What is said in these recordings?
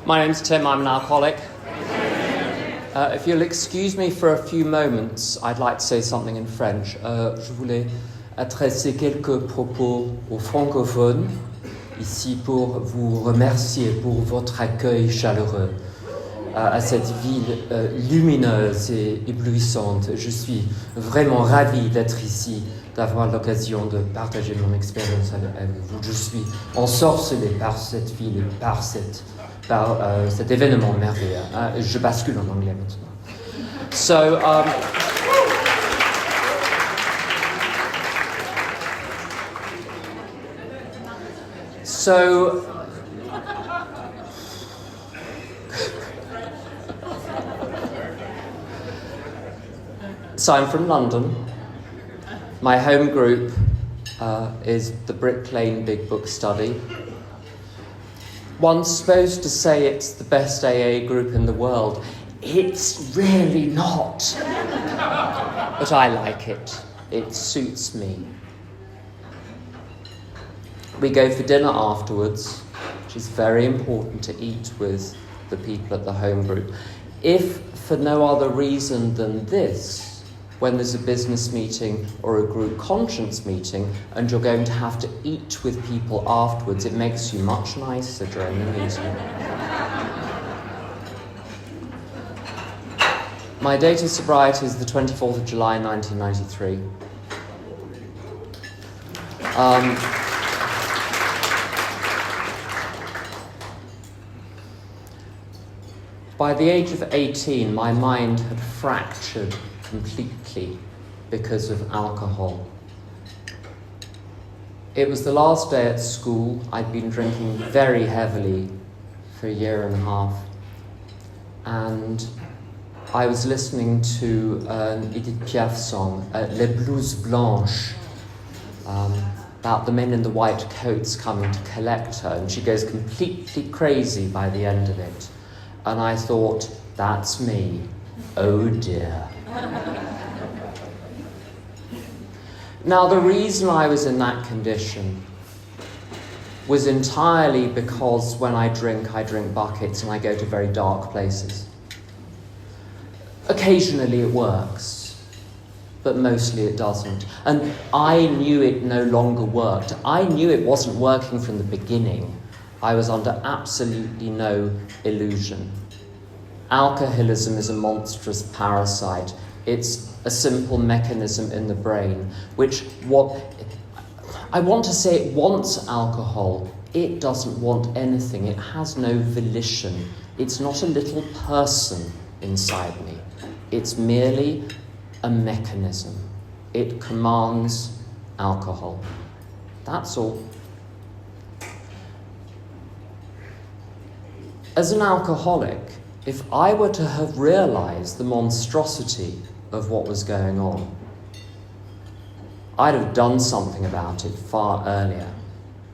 My name's Tim, I'm an alcoholic. If you'll excuse me for a few moments, I'd like to say something in French. Je voulais adresser quelques propos aux francophones, ici pour vous remercier pour votre accueil chaleureux à cette ville lumineuse et éblouissante. Je suis vraiment ravi d'être ici, d'avoir l'occasion de partager mon expérience avec vous. Je suis ensorcelé par cette ville, par cet événement merveilleux. Je bascule en anglais maintenant. So I'm from London. My home group is the Brick Lane Big Book Study. One's supposed to say it's the best AA group in the world. It's really not. But I like it. It suits me. We go for dinner afterwards, which is very important to eat with the people at the home group. If for no other reason than this, when there's a business meeting or a group conscience meeting and you're going to have to eat with people afterwards, it makes you much nicer during the meeting. My date of sobriety is the 24th of July 1993. By the age of 18, my mind had fractured completely because of alcohol. It was the last day at school. I'd been drinking very heavily for a year and a half, and I was listening to an Edith Piaf song, Les Blouses Blanches, about the men in the white coats coming to collect her, and she goes completely crazy by the end of it. And I thought, that's me. Oh dear. Now, the reason I was in that condition was entirely because when I drink buckets and I go to very dark places. Occasionally it works, but mostly it doesn't. And I knew it no longer worked. I knew it wasn't working from the beginning. I was under absolutely no illusion. Alcoholism is a monstrous parasite. It's a simple mechanism in the brain, I want to say it wants alcohol. It doesn't want anything. It has no volition. It's not a little person inside me. It's merely a mechanism. It commands alcohol. That's all. As an alcoholic, if I were to have realized the monstrosity of what was going on, I'd have done something about it far earlier.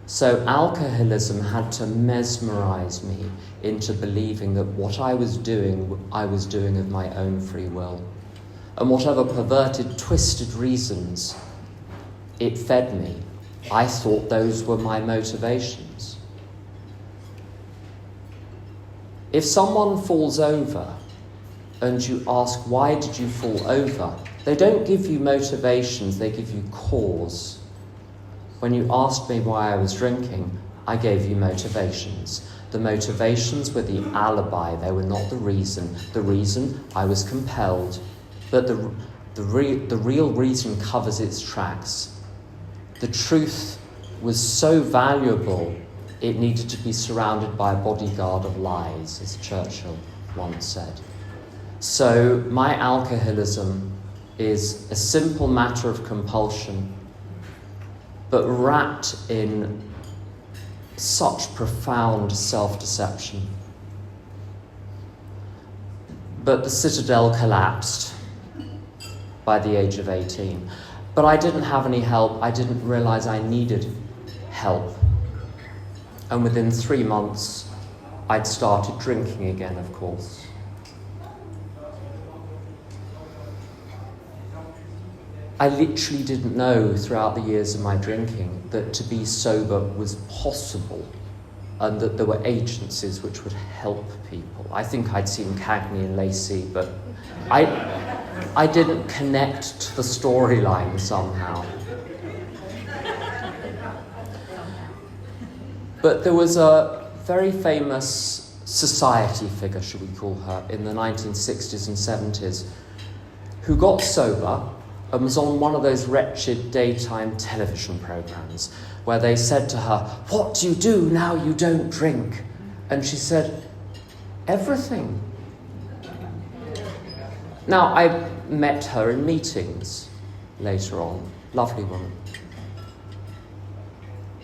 So alcoholism had to mesmerize me into believing that what I was doing of my own free will. And whatever perverted, twisted reasons it fed me, I thought those were my motivations. If someone falls over and you ask, why did you fall over? They don't give you motivations, they give you cause. When you asked me why I was drinking, I gave you motivations. The motivations were the alibi, they were not the reason. The reason, I was compelled. But the real reason covers its tracks. The truth was so valuable, it needed to be surrounded by a bodyguard of lies, as Churchill once said. So my alcoholism is a simple matter of compulsion, but wrapped in such profound self-deception. But the citadel collapsed by the age of 18. But I didn't have any help. I didn't realize I needed help. And within 3 months, I'd started drinking again, of course. I literally didn't know throughout the years of my drinking that to be sober was possible. and that there were agencies which would help people. I think I'd seen Cagney and Lacey, but I didn't connect to the storyline somehow. But there was a very famous society figure, should we call her, in the 1960s and 70s, who got sober and was on one of those wretched daytime television programs where they said to her, "What do you do now you don't drink?" And she said, "Everything." Now, I met her in meetings later on. Lovely woman.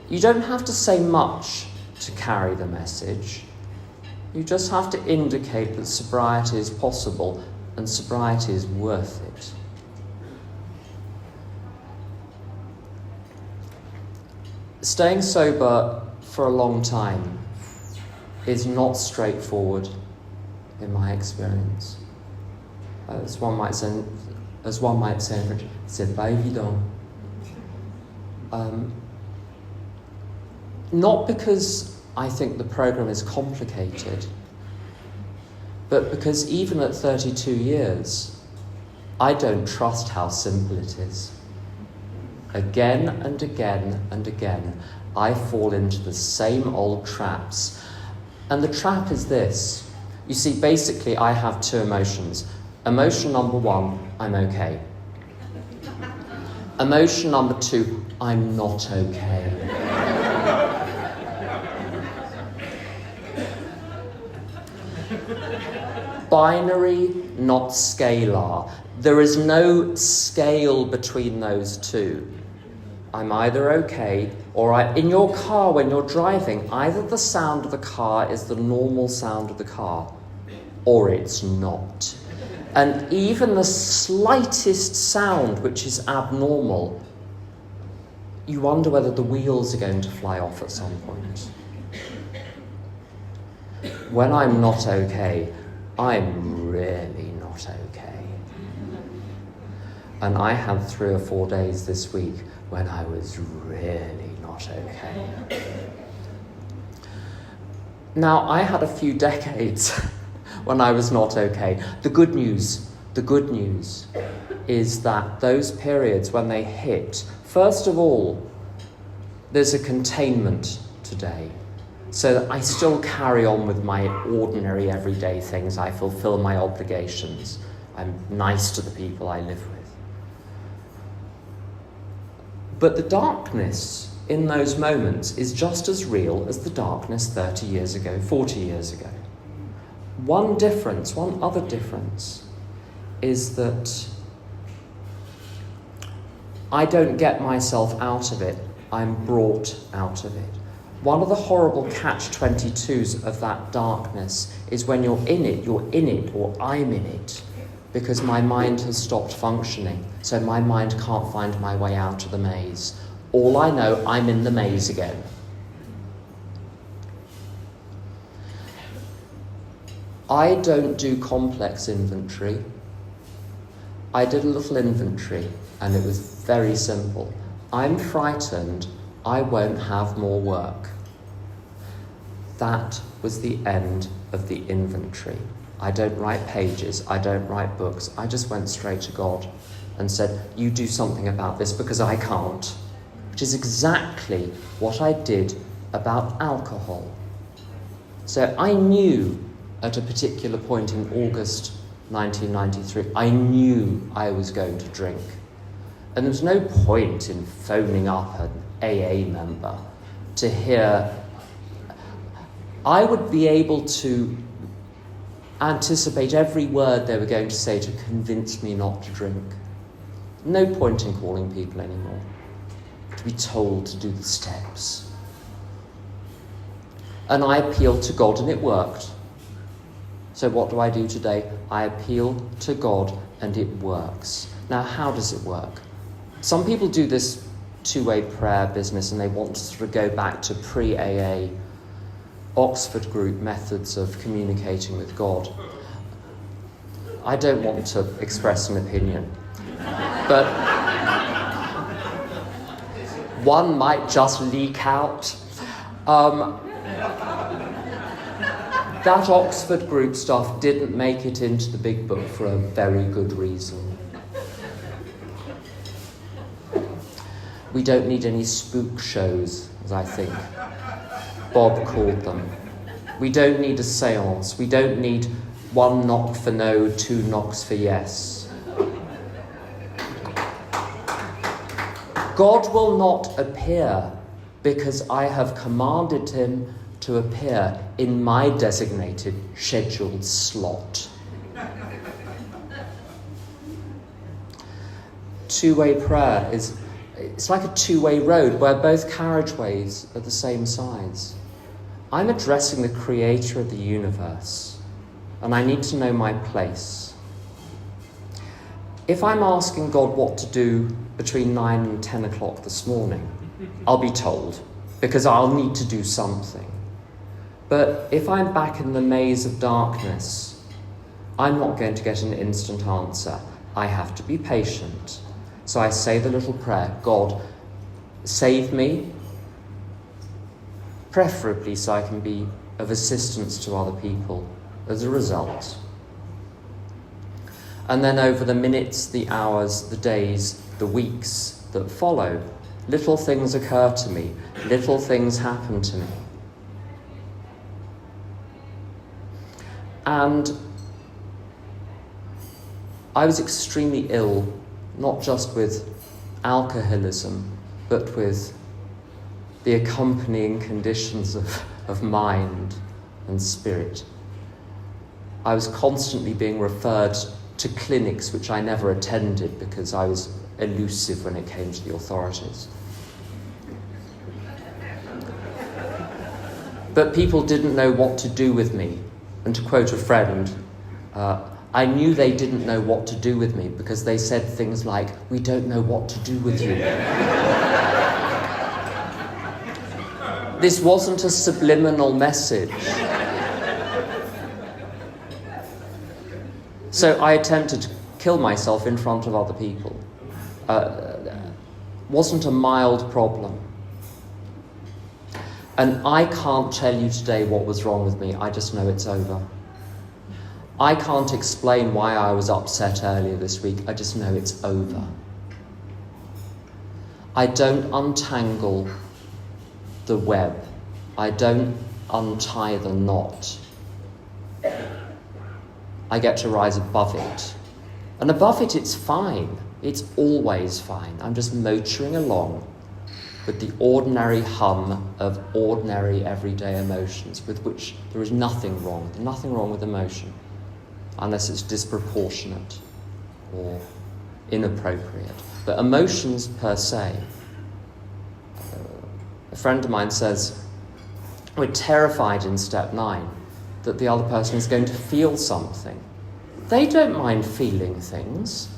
You don't have to say much to carry the message. You just have to indicate that sobriety is possible and sobriety is worth it. Staying sober for a long time is not straightforward in my experience. As one might say in French, c'est pas évident. Not because I think the program is complicated, but because even at 32 years, I don't trust how simple it is. Again and again and again, I fall into the same old traps. And the trap is this. You see, basically, I have two emotions. Emotion number one, I'm okay. Emotion number two, I'm not okay. Binary, not scalar. There is no scale between those two. I'm either okay, or in your car when you're driving, either the sound of the car is the normal sound of the car, or it's not. And even the slightest sound which is abnormal, you wonder whether the wheels are going to fly off at some point. When I'm not okay, I'm really not okay. And I had 3 or 4 days this week when I was really not okay. Now, I had a few decades when I was not okay. The good news is that those periods when they hit, first of all, there's a containment today, so that I still carry on with my ordinary everyday things. I fulfill my obligations. I'm nice to the people I live with. But the darkness in those moments is just as real as the darkness 30 years ago, 40 years ago. One other difference, is that I don't get myself out of it, I'm brought out of it. One of the horrible catch-22s of that darkness is when you're in it, or I'm in it, because my mind has stopped functioning, so my mind can't find my way out of the maze. All I know, I'm in the maze again. I don't do complex inventory. I did a little inventory, and it was very simple. I'm frightened I won't have more work. That was the end of the inventory. I don't write pages, I don't write books. I just went straight to God and said, you do something about this because I can't. Which is exactly what I did about alcohol. So I knew at a particular point in August 1993, I knew I was going to drink. And there was no point in phoning up an AA member to hear. I would be able to anticipate every word they were going to say to convince me not to drink. No point in calling people anymore, to be told to do the steps. And I appealed to God, and it worked. So what do I do today? I appeal to God, and it works. Now, how does it work? Some people do this two-way prayer business, and they want to sort of go back to pre-AA Oxford group methods of communicating with God. I don't want to express an opinion, but one might just leak out. That Oxford group stuff didn't make it into the big book for a very good reason. We don't need any spook shows, as I think Bob called them. We don't need a séance. We don't need 1 knock for no, 2 knocks for yes. God will not appear because I have commanded him to appear in my designated, scheduled slot. Two-way prayer it's like a two-way road where both carriageways are the same size. I'm addressing the creator of the universe, and I need to know my place. If I'm asking God what to do between 9 and 10 o'clock this morning, I'll be told, because I'll need to do something. But if I'm back in the maze of darkness, I'm not going to get an instant answer. I have to be patient. So I say the little prayer, God, save me, preferably so I can be of assistance to other people as a result. And then over the minutes, the hours, the days, the weeks that follow, little things occur to me, little things happen to me. And I was extremely ill, not just with alcoholism, but with the accompanying conditions of mind and spirit. I was constantly being referred to clinics which I never attended because I was elusive when it came to the authorities. But people didn't know what to do with me. And to quote a friend, I knew they didn't know what to do with me because they said things like, we don't know what to do with you. This wasn't a subliminal message. So I attempted to kill myself in front of other people. Wasn't a mild problem. And I can't tell you today what was wrong with me. I just know it's over. I can't explain why I was upset earlier this week. I just know it's over. I don't untangle the web. I don't untie the knot. I get to rise above it. And above it, it's fine. It's always fine. I'm just motoring along with the ordinary hum of ordinary everyday emotions with which there is nothing wrong. There's nothing wrong with emotion, unless it's disproportionate or inappropriate. But emotions per se, a friend of mine says, we're terrified in step 9 that the other person is going to feel something. They don't mind feeling things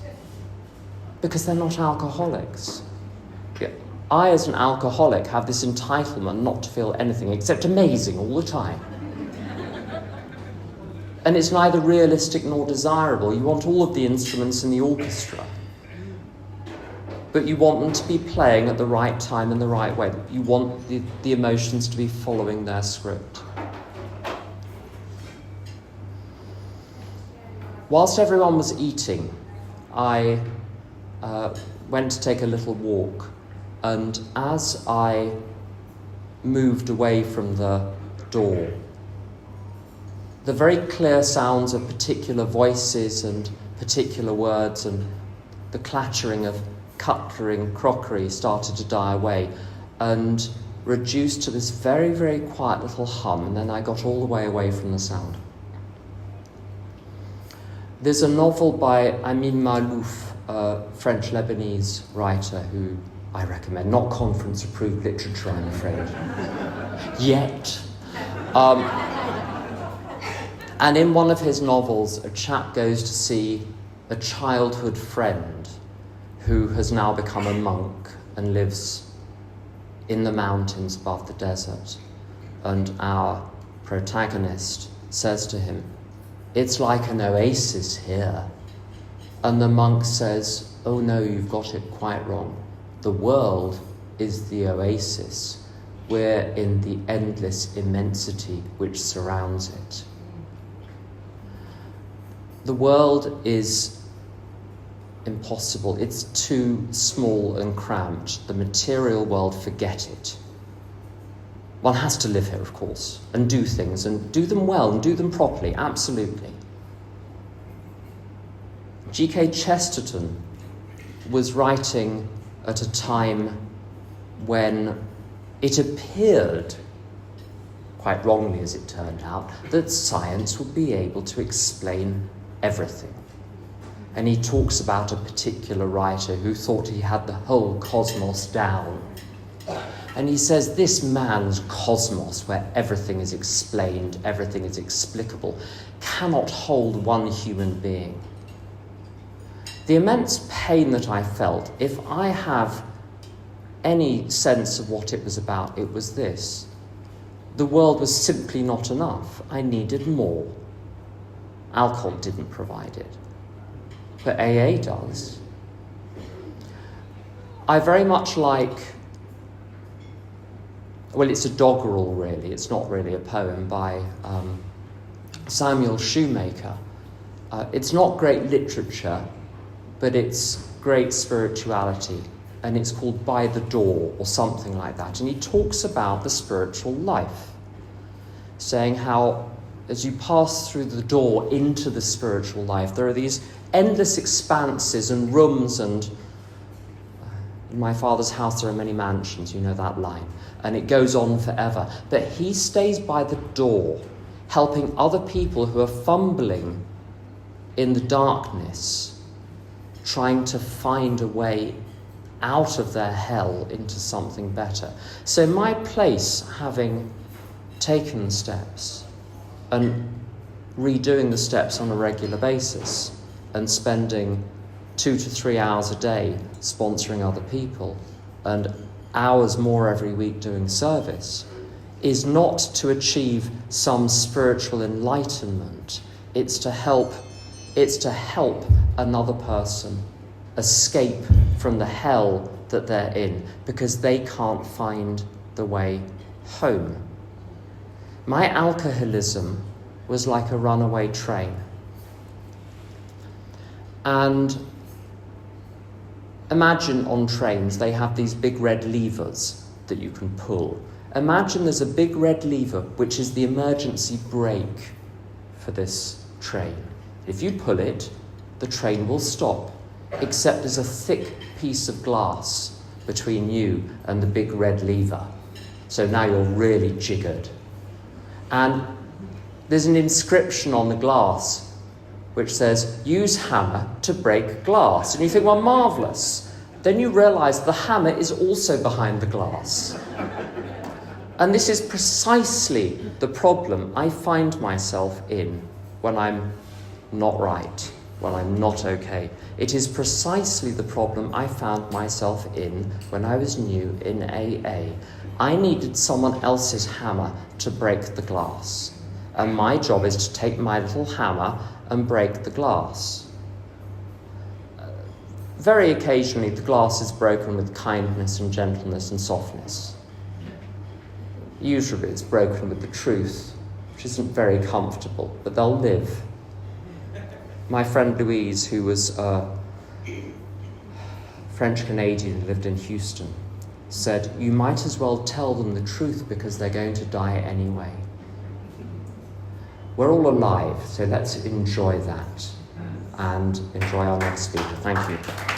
because they're not alcoholics. I, as an alcoholic, have this entitlement not to feel anything except amazing all the time. And it's neither realistic nor desirable. You want all of the instruments in the orchestra, but you want them to be playing at the right time in the right way. You want the emotions to be following their script. Whilst everyone was eating, I went to take a little walk, and as I moved away from the door, the very clear sounds of particular voices and particular words and the clattering of cutlery and crockery started to die away and reduced to this very, very quiet little hum, and then I got all the way away from the sound. There's a novel by Amin Maalouf, a French-Lebanese writer who I recommend. Not conference-approved literature, I'm afraid. Yet. And in one of his novels, a chap goes to see a childhood friend who has now become a monk and lives in the mountains above the desert. And our protagonist says to him, "It's like an oasis here." And the monk says, "Oh no, you've got it quite wrong. The world is the oasis. We're in the endless immensity which surrounds it." the world is impossible. It's too small and cramped. The material world, forget it. One has to live here, of course, and do things, and do them well, and do them properly, absolutely. G.K. Chesterton was writing at a time when it appeared, quite wrongly as it turned out, that science would be able to explain everything. And he talks about a particular writer who thought he had the whole cosmos down. And he says this man's cosmos, where everything is explained, everything is explicable, cannot hold one human being. The immense pain that I felt, if I have any sense of what it was about, it was this. The world was simply not enough. I needed more. Alcohol didn't provide it, but AA does. I very much like, well, it's a doggerel really, it's not really a poem, by Samuel Shoemaker. It's not great literature, but it's great spirituality, and it's called By the Door or something like that. And he talks about the spiritual life, saying how as you pass through the door into the spiritual life, there are these endless expanses and rooms, and in my Father's house there are many mansions, you know that line, and it goes on forever. But he stays by the door, helping other people who are fumbling in the darkness, trying to find a way out of their hell into something better. So my place, having taken steps and redoing the steps on a regular basis and spending 2 to 3 hours a day sponsoring other people and hours more every week doing service, is not to achieve some spiritual enlightenment. It's to help another person escape from the hell that they're in because they can't find the way home. My alcoholism was like a runaway train. And imagine on trains, they have these big red levers that you can pull. Imagine there's a big red lever, which is the emergency brake for this train. If you pull it, the train will stop, except there's a thick piece of glass between you and the big red lever. So now you're really jiggered. And there's an inscription on the glass which says, use hammer to break glass. And you think, well, marvellous. Then you realise the hammer is also behind the glass. And this is precisely the problem I find myself in when I'm not right, when I'm not okay. It is precisely the problem I found myself in when I was new in AA. I needed someone else's hammer to break the glass. And my job is to take my little hammer and break the glass. Very occasionally the glass is broken with kindness and gentleness and softness. Usually it's broken with the truth, which isn't very comfortable, but they'll live. My friend Louise, who was a French-Canadian who lived in Houston, said, you might as well tell them the truth because they're going to die anyway. We're all alive, so let's enjoy that and enjoy our next speaker. Thank you.